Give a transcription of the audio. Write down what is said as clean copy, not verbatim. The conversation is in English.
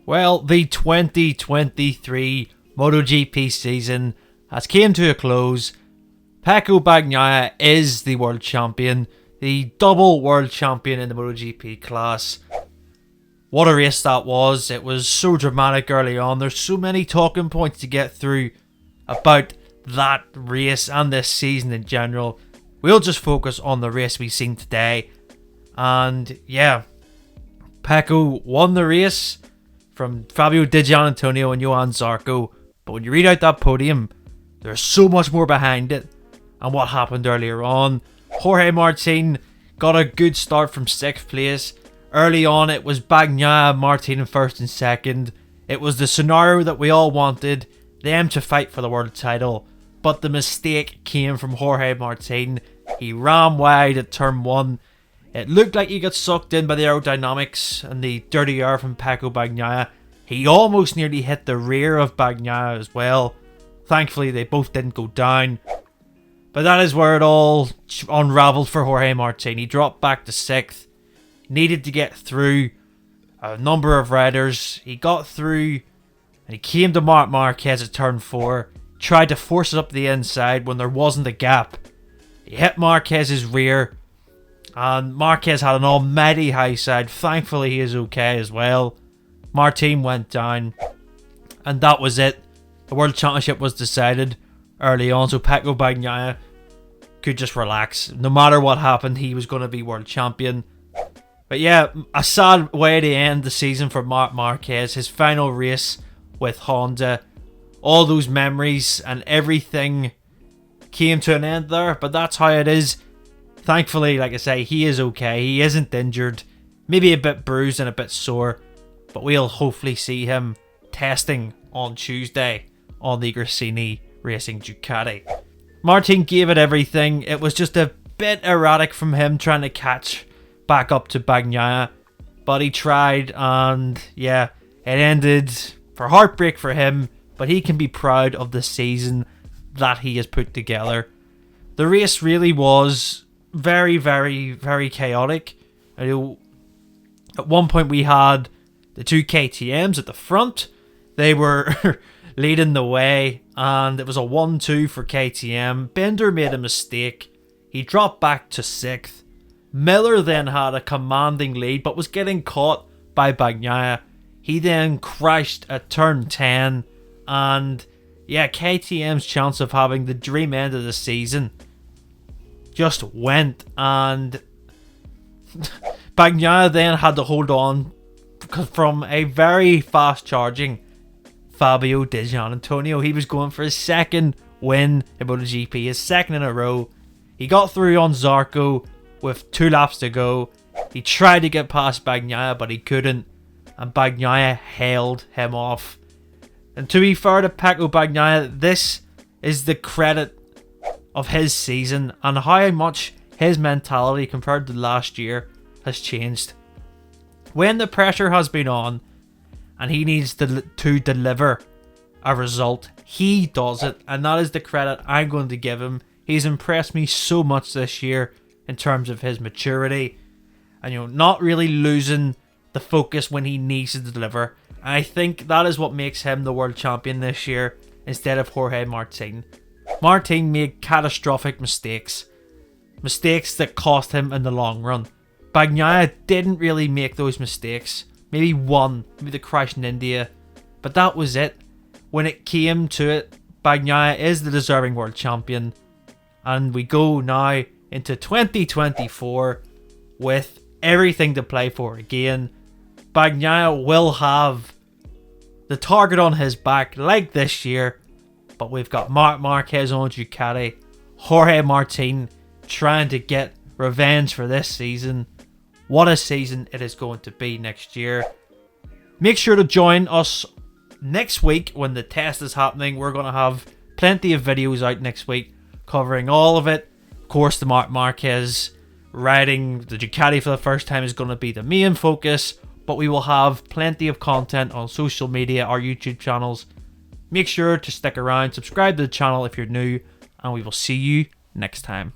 Well, the 2023 MotoGP season has came to a close. Pecco Bagnaia is the world champion, the double world champion in the MotoGP class. What a race that was. It was so dramatic early on. There's so many talking points to get through about that race and this season in general. We'll just focus on the race we've seen today. And yeah, Pecco won the race from Fabio Di Giannantonio and Johann Zarco. But when you read out that podium, there's so much more behind it and what happened earlier on. Jorge Martin got a good start from 6th place. Early on, it was Bagnaia, Martin in 1st and 2nd. It was the scenario that we all wanted, them to fight for the world title. But the mistake came from Jorge Martin. He ran wide at turn 1. It looked like he got sucked in by the aerodynamics and the dirty air from Pecco Bagnaia. He almost nearly hit the rear of Bagnaia as well. Thankfully, they both didn't go down. But that is where it all unravelled for Jorge Martin. He dropped back to 6th. Needed to get through a number of riders. He got through and he came to Marc Marquez at turn 4. Tried to force it up the inside when there wasn't a gap. He hit Marquez's rear. And Marquez had an almighty high side. Thankfully, he is okay as well. Martin went down. And that was it. The World Championship was decided early on. So Pecco Bagnaia could just relax. No matter what happened, he was going to be World Champion. But yeah, a sad way to end the season for Marc Marquez. His final race with Honda. All those memories and everything came to an end there. But that's how it is. Thankfully, like I say, he is okay. He isn't injured. Maybe a bit bruised and a bit sore. But we'll hopefully see him testing on Tuesday on the Gresini Racing Ducati. Martin gave it everything. It was just a bit erratic from him trying to catch back up to Bagnaia. But he tried and yeah, it ended for heartbreak for him. But he can be proud of the season that he has put together. The race really was very, very, very chaotic. At one point we had the two KTMs at the front. They were leading the way and it was a 1-2 for KTM. Bender made a mistake. He dropped back to 6th. Miller then had a commanding lead but was getting caught by Bagnaia. He then crashed at turn 10 and yeah, KTM's chance of having the dream end of the season just went, and Bagnaia then had to hold on from a very fast charging Fabio Di Giannantonio. He was going for his 2nd win in MotoGP, his 2nd in a row. He got through on Zarco with 2 laps to go. He tried to get past Bagnaia but he couldn't, and Bagnaia held him off. And to be fair to Pecco Bagnaia, this is the credit of his season and how much his mentality compared to last year has changed. When the pressure has been on and he needs to deliver a result, he does it, and that is the credit I'm going to give him. He's impressed me so much this year in terms of his maturity and not really losing the focus when he needs to deliver. And I think that is what makes him the world champion this year instead of Jorge Martin. Martin made catastrophic mistakes. Mistakes that cost him in the long run. Bagnaia didn't really make those mistakes. Maybe one. Maybe the crash in India. But that was it. When it came to it, Bagnaia is the deserving world champion. And we go now into 2024 with everything to play for again. Bagnaia will have the target on his back like this year. But we've got Marc Marquez on Ducati. Jorge Martin trying to get revenge for this season. What a season it is going to be next year. Make sure to join us next week when the test is happening. We're going to have plenty of videos out next week covering all of it. Of course, the Marc Marquez riding the Ducati for the first time is going to be the main focus. But we will have plenty of content on social media, our YouTube channels. Make sure to stick around, subscribe to the channel if you're new, and we will see you next time.